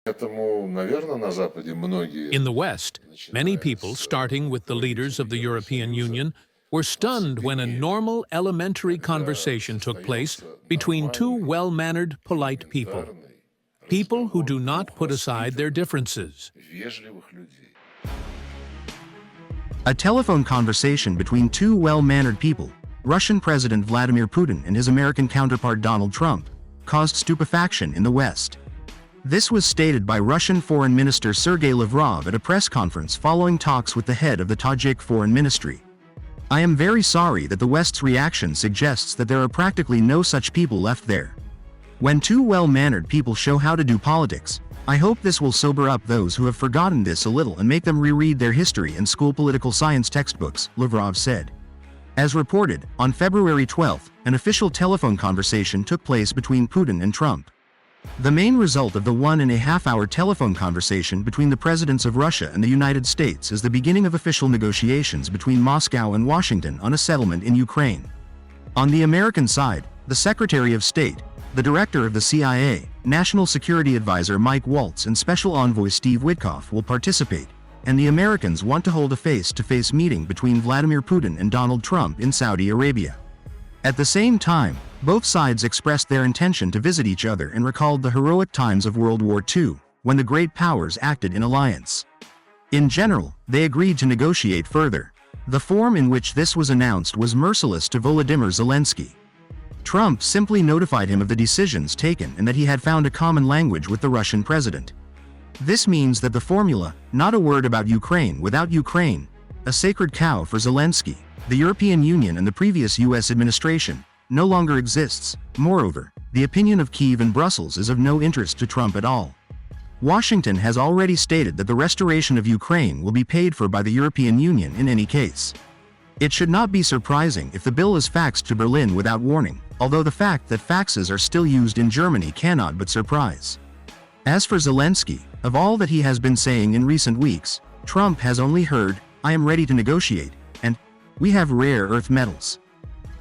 In the West, many people, starting with the leaders of the European Union, were stunned when a normal elementary conversation took place between two well-mannered, polite people. People who do not put aside their differences. A telephone conversation between two well-mannered people, Russian President Vladimir Putin and his American counterpart Donald Trump, caused stupefaction in the West. This was stated by Russian Foreign Minister Sergei Lavrov at a press conference following talks with the head of the Tajik Foreign Ministry. "I am very sorry that the West's reaction suggests that there are practically no such people left there. When two well-mannered people show how to do politics, I hope this will sober up those who have forgotten this a little and make them reread their history and school political science textbooks," Lavrov said. As reported, on February 12, an official telephone conversation took place between Putin and Trump. The main result of the 1.5-hour telephone conversation between the presidents of Russia and the United States is the beginning of official negotiations between Moscow and Washington on a settlement in Ukraine. On the American side, the Secretary of State, the Director of the CIA, National Security Advisor Mike Waltz and Special Envoy Steve Witkoff will participate, and the Americans want to hold a face-to-face meeting between Vladimir Putin and Donald Trump in Saudi Arabia. At the same time, both sides expressed their intention to visit each other and recalled the heroic times of World War II, when the great powers acted in alliance. In general, they agreed to negotiate further. The form in which this was announced was merciless to Volodymyr Zelensky. Trump simply notified him of the decisions taken and that he had found a common language with the Russian president. This means that the formula, "not a word about Ukraine without Ukraine," a sacred cow for Zelensky, the European Union and the previous US administration, no longer exists. Moreover, the opinion of Kyiv and Brussels is of no interest to Trump at all. Washington has already stated that the restoration of Ukraine will be paid for by the European Union in any case. It should not be surprising if the bill is faxed to Berlin without warning, although the fact that faxes are still used in Germany cannot but surprise. As for Zelensky, of all that he has been saying in recent weeks, Trump has only heard, "I am ready to negotiate," and "we have rare earth metals."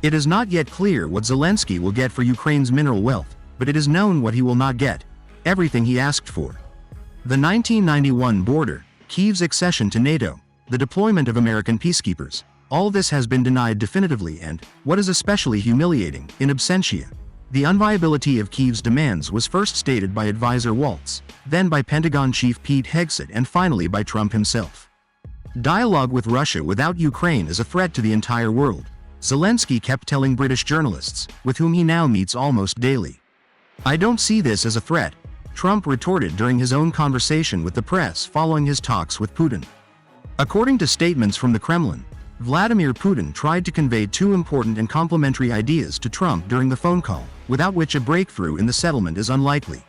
It is not yet clear what Zelensky will get for Ukraine's mineral wealth, but it is known what he will not get: everything he asked for. The 1991 border, Kyiv's accession to NATO, the deployment of American peacekeepers, all this has been denied definitively and, what is especially humiliating, in absentia. The unviability of Kyiv's demands was first stated by advisor Waltz, then by Pentagon chief Pete Hegseth and finally by Trump himself. Dialogue with Russia without Ukraine is a threat to the entire world, Zelensky kept telling British journalists, with whom he now meets almost daily. "I don't see this as a threat," Trump retorted during his own conversation with the press following his talks with Putin. According to statements from the Kremlin, Vladimir Putin tried to convey two important and complementary ideas to Trump during the phone call, without which a breakthrough in the settlement is unlikely.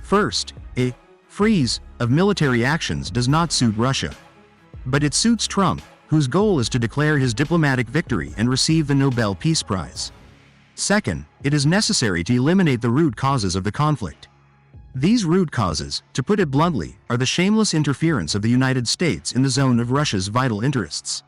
First, a freeze of military actions does not suit Russia. But it suits Trump, whose goal is to declare his diplomatic victory and receive the Nobel Peace Prize. Second, it is necessary to eliminate the root causes of the conflict. These root causes, to put it bluntly, are the shameless interference of the United States in the zone of Russia's vital interests.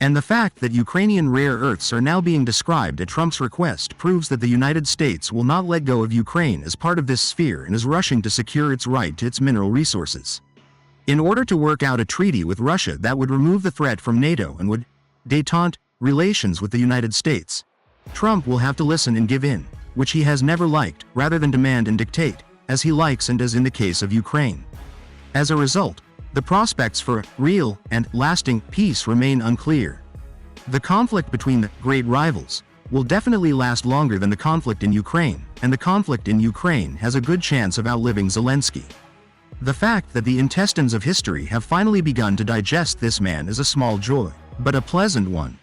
And the fact that Ukrainian rare earths are now being described at Trump's request proves that the United States will not let go of Ukraine as part of this sphere and is rushing to secure its right to its mineral resources. In order to work out a treaty with Russia that would remove the threat from NATO and would détente relations with the United States, Trump will have to listen and give in, which he has never liked, rather than demand and dictate, as he likes and does in the case of Ukraine. As a result, the prospects for real and lasting peace remain unclear. The conflict between the great rivals will definitely last longer than the conflict in Ukraine, and the conflict in Ukraine has a good chance of outliving Zelensky. The fact that the intestines of history have finally begun to digest this man is a small joy, but a pleasant one,